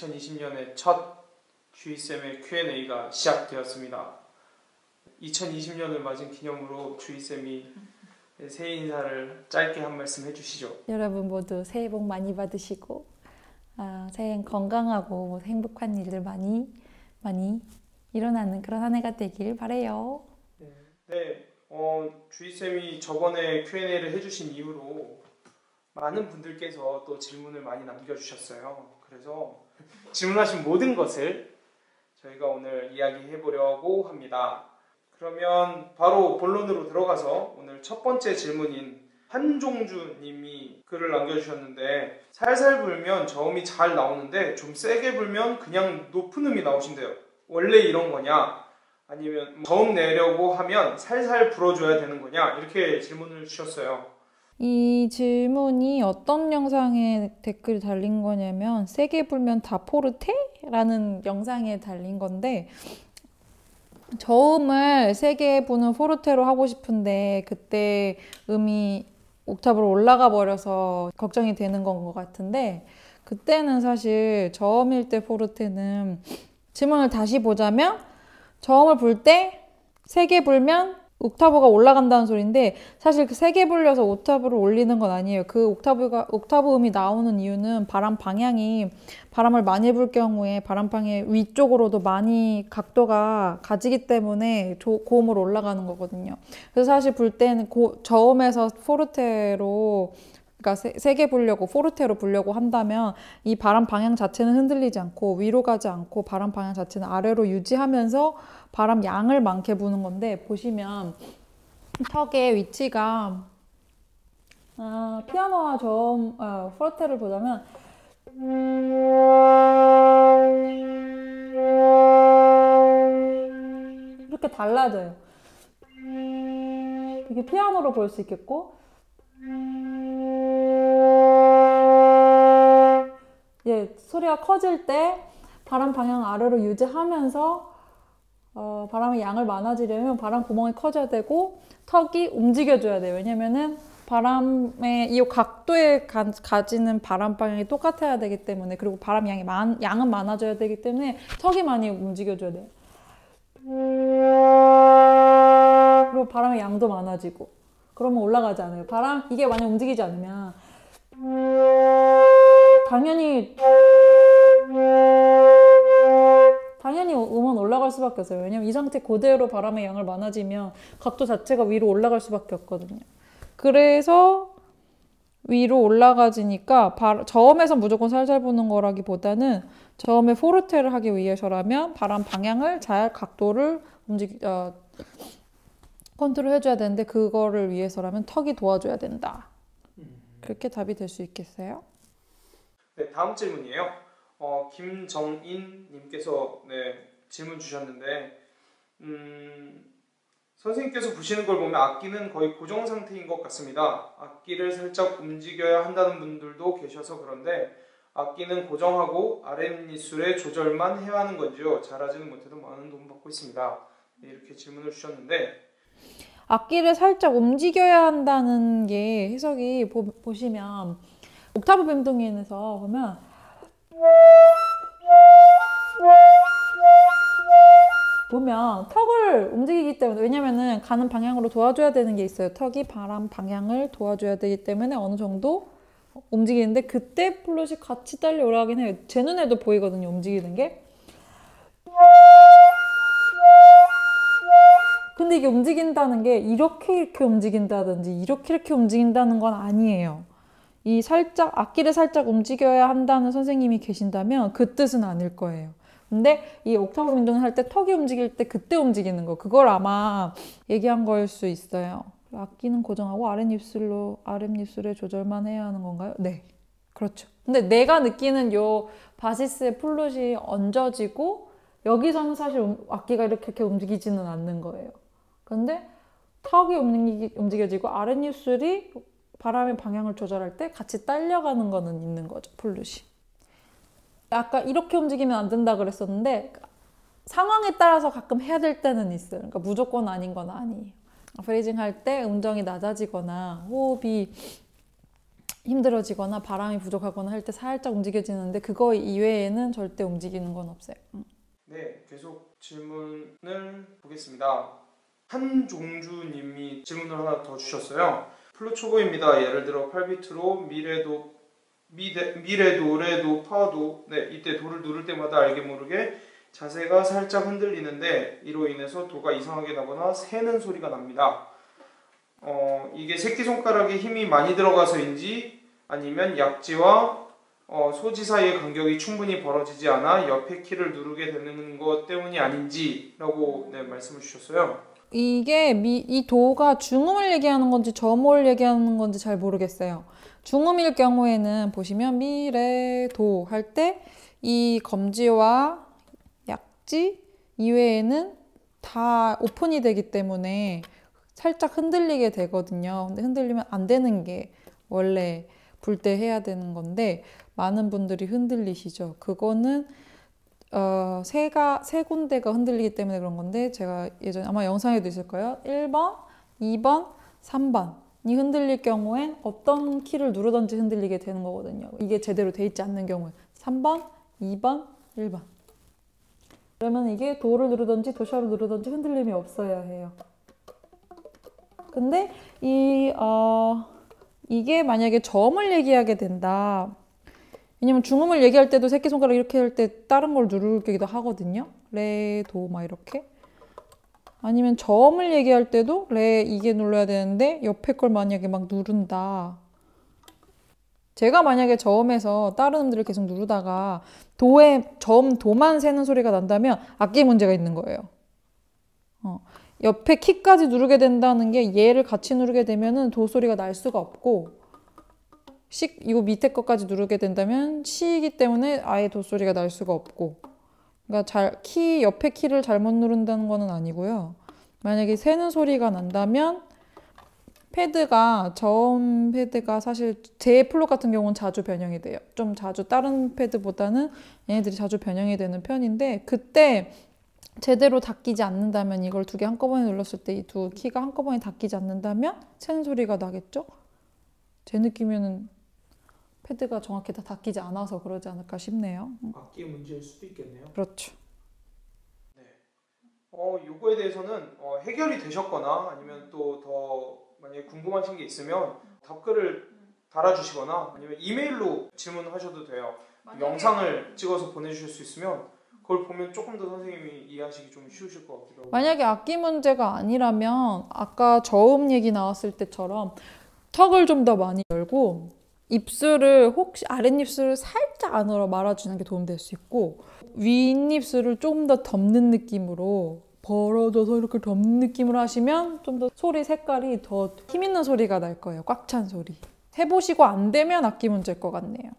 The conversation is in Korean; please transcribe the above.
2020년의 첫 주희쌤의 Q&A가 시작되었습니다. 2020년을 맞은 기념으로 주희쌤이 새해 인사를 짧게 한 말씀 해주시죠. 여러분 모두 새해 복 많이 받으시고 새해엔 건강하고 행복한 일들 많이 일어나는 그런 한 해가 되길 바라요. 네, 주희쌤이 저번에 Q&A를 해주신 이후로 많은 분들께서 또 질문을 많이 남겨주셨어요. 그래서 질문하신 모든 것을 저희가 오늘 이야기해 보려고 합니다. 그러면 바로 본론으로 들어가서 오늘 첫 번째 질문인 한종주 님이 글을 남겨주셨는데, 살살 불면 저음이 잘 나오는데 좀 세게 불면 그냥 높은 음이 나오신대요. 원래 이런 거냐? 아니면 저음 내려고 하면 살살 불어줘야 되는 거냐? 이렇게 질문을 주셨어요. 이 질문이 어떤 영상에 댓글이 달린 거냐면 세게 불면 다 포르테? 라는 영상에 달린 건데, 저음을 세게 부는 포르테로 하고 싶은데 그때 음이 옥타브로 올라가 버려서 걱정이 되는 건 것 같은데, 그때는 사실 저음일 때 포르테는 질문을 다시 보자면 저음을 불 때 세게 불면 옥타브가 올라간다는 소리인데, 사실 그 세게 불려서 옥타브를 올리는 건 아니에요. 그 옥타브 음이 나오는 이유는 바람 방향이, 바람을 많이 불 경우에 바람 방향 위쪽으로도 많이 각도가 가지기 때문에 고음으로 올라가는 거거든요. 그래서 사실 불 때는 저음에서 포르테로, 그러니까 세게 불려고 포르테로 불려고 한다면 이 바람 방향 자체는 흔들리지 않고 위로 가지 않고 바람 방향 자체는 아래로 유지하면서 바람 양을 많게 부는 건데, 보시면 턱의 위치가 피아노와 저음, 포르테를 보자면 이렇게 달라져요. 이게 피아노로 볼 수 있겠고, 소리가 커질 때 바람 방향 아래로 유지하면서 바람의 양을 많아지려면 바람 구멍이 커져야 되고 턱이 움직여줘야 돼요. 왜냐면은 바람의 이 각도에 가지는 바람 방향이 똑같아야 되기 때문에, 그리고 바람 양은 많아져야 되기 때문에 턱이 많이 움직여줘야 돼요. 그리고 바람의 양도 많아지고, 그러면 올라가지 않아요. 이게 만약 움직이지 않으면 당연히 음은 올라갈 수밖에 없어요. 왜냐면 이 상태 그대로 바람의 양을 많아지면 각도 자체가 위로 올라갈 수밖에 없거든요. 그래서 위로 올라가지니까 저음에서 무조건 살살 부는 거라기보다는 저음에 포르테를 하기 위해서라면 바람 방향을 잘 각도를 컨트롤 해줘야 되는데, 그거를 위해서라면 턱이 도와줘야 된다. 그렇게 답이 될 수 있겠어요? 네, 다음 질문이에요. 김정인 님께서 질문 주셨는데, 선생님께서 부시는 걸 보면 악기는 거의 고정 상태인 것 같습니다. 악기를 살짝 움직여야 한다는 분들도 계셔서 그런데 악기는 고정하고 아랫니술의 조절만 해야 하는 건지요? 잘하지는 못해도 많은 도움 받고 있습니다. 네, 이렇게 질문을 주셨는데, 악기를 살짝 움직여야 한다는 게 해석이 보시면 옥타브 밴딩에서 보면 턱을 움직이기 때문에, 왜냐면은 가는 방향으로 도와줘야 되는 게 있어요. 턱이 바람 방향을 도와줘야 되기 때문에 어느 정도 움직이는데, 그때 플롯이 같이 딸려 올라가긴 해요. 제 눈에도 보이거든요, 움직이는 게. 근데 이게 움직인다는 게 이렇게 움직인다든지 이렇게 움직인다는 건 아니에요. 악기를 살짝 움직여야 한다는 선생님이 계신다면 그 뜻은 아닐 거예요. 근데 이 옥타브 운동을 할 때 턱이 움직일 때 그때 움직이는 거, 그걸 아마 얘기한 거일 수 있어요. 악기는 고정하고 아랫입술의 조절만 해야 하는 건가요? 네, 그렇죠. 근데 내가 느끼는 요 바시스의 플룻이 얹어지고 여기서는 사실 악기가 이렇게 움직이지는 않는 거예요. 근데 턱이 움직여지고 아랫입술이 바람의 방향을 조절할 때 같이 딸려가는 거는 있는 거죠, 플룻이. 아까 이렇게 움직이면 안 된다 그랬었는데 상황에 따라서 가끔 해야 될 때는 있어요. 그러니까 무조건 아닌 건 아니에요. 프레이징 할 때 음정이 낮아지거나 호흡이 힘들어지거나 바람이 부족하거나 할 때 살짝 움직여지는데 그거 이외에는 절대 움직이는 건 없어요. 네, 계속 질문을 보겠습니다. 한종주님이 질문을 하나 더 주셨어요. 플루 초보입니다. 예를 들어 8비트로 미래도, 레도, 파도, 네, 이때 도를 누를 때마다 알게 모르게 자세가 살짝 흔들리는데 이로 인해서 도가 이상하게 나거나 새는 소리가 납니다. 이게 새끼손가락에 힘이 많이 들어가서인지 아니면 약지와 소지 사이의 간격이 충분히 벌어지지 않아 옆에 키를 누르게 되는 것 때문이 아닌지라고 네, 말씀을 주셨어요. 이게 이 도가 중음을 얘기하는 건지 저음을 얘기하는 건지 잘 모르겠어요. 중음일 경우에는 보시면 미, 레, 도 할 때 이 검지와 약지 이외에는 다 오픈이 되기 때문에 살짝 흔들리게 되거든요. 근데 흔들리면 안 되는 게 원래 불 때 해야 되는 건데 많은 분들이 흔들리시죠. 그거는 세 군데가 흔들리기 때문에 그런 건데 제가 예전에 아마 영상에도 있을 거예요. 1번, 2번, 3번이 흔들릴 경우엔 어떤 키를 누르든지 흔들리게 되는 거거든요. 이게 제대로 돼 있지 않는 경우에 3번, 2번, 1번 그러면 이게 도를 누르든지 도샤를 누르든지 흔들림이 없어야 해요. 근데 이게 만약에 저음을 얘기하게 된다. 왜냐면 중음을 얘기할 때도 새끼손가락 이렇게 할 때 다른 걸 누르기도 하거든요. 레, 도 막 이렇게. 아니면 저음을 얘기할 때도 레 이게 눌러야 되는데 옆에 걸 만약에 막 누른다. 제가 만약에 저음에서 다른 음들을 계속 누르다가 저음 도만 새는 소리가 난다면 악기 문제가 있는 거예요. 옆에 키까지 누르게 된다는 게 얘를 같이 누르게 되면은 도 소리가 날 수가 없고 이거 밑에 것까지 누르게 된다면 시이기 때문에 아예 도 소리가 날 수가 없고 그러니까 옆에 키를 잘못 누른다는 거는 아니고요. 만약에 새는 소리가 난다면 저음 패드가 사실 제 플룻 같은 경우는 자주 변형이 돼요. 좀 자주 다른 패드보다는 얘네들이 자주 변형이 되는 편인데 그때 제대로 닦이지 않는다면 이걸 두 개 한꺼번에 눌렀을 때 이 두 키가 한꺼번에 닦이지 않는다면 새는 소리가 나겠죠? 제 느낌에는 패드가 정확히 다 닦이지 않아서 그러지 않을까 싶네요. 악기의 문제일 수도 있겠네요. 그렇죠. 네. 요거에 대해서는 해결이 되셨거나 아니면 또 더 만약에 궁금하신 게 있으면 댓글을 달아주시거나 아니면 이메일로 질문하셔도 돼요. 영상을 찍어서 보내주실 수 있으면 그걸 보면 조금 더 선생님이 이해하시기 좀 쉬우실 것 같기도 하고. 만약에 악기 문제가 아니라면 아까 저음 얘기 나왔을 때처럼 턱을 좀 더 많이 열고 혹시 아랫입술을 살짝 안으로 말아주는 게 도움될 수 있고 윗입술을 좀 더 덮는 느낌으로 벌어져서 이렇게 덮는 느낌으로 하시면 좀 더 소리 색깔이 더 힘있는 소리가 날 거예요. 꽉 찬 소리. 해보시고 안 되면 악기 문제일 것 같네요.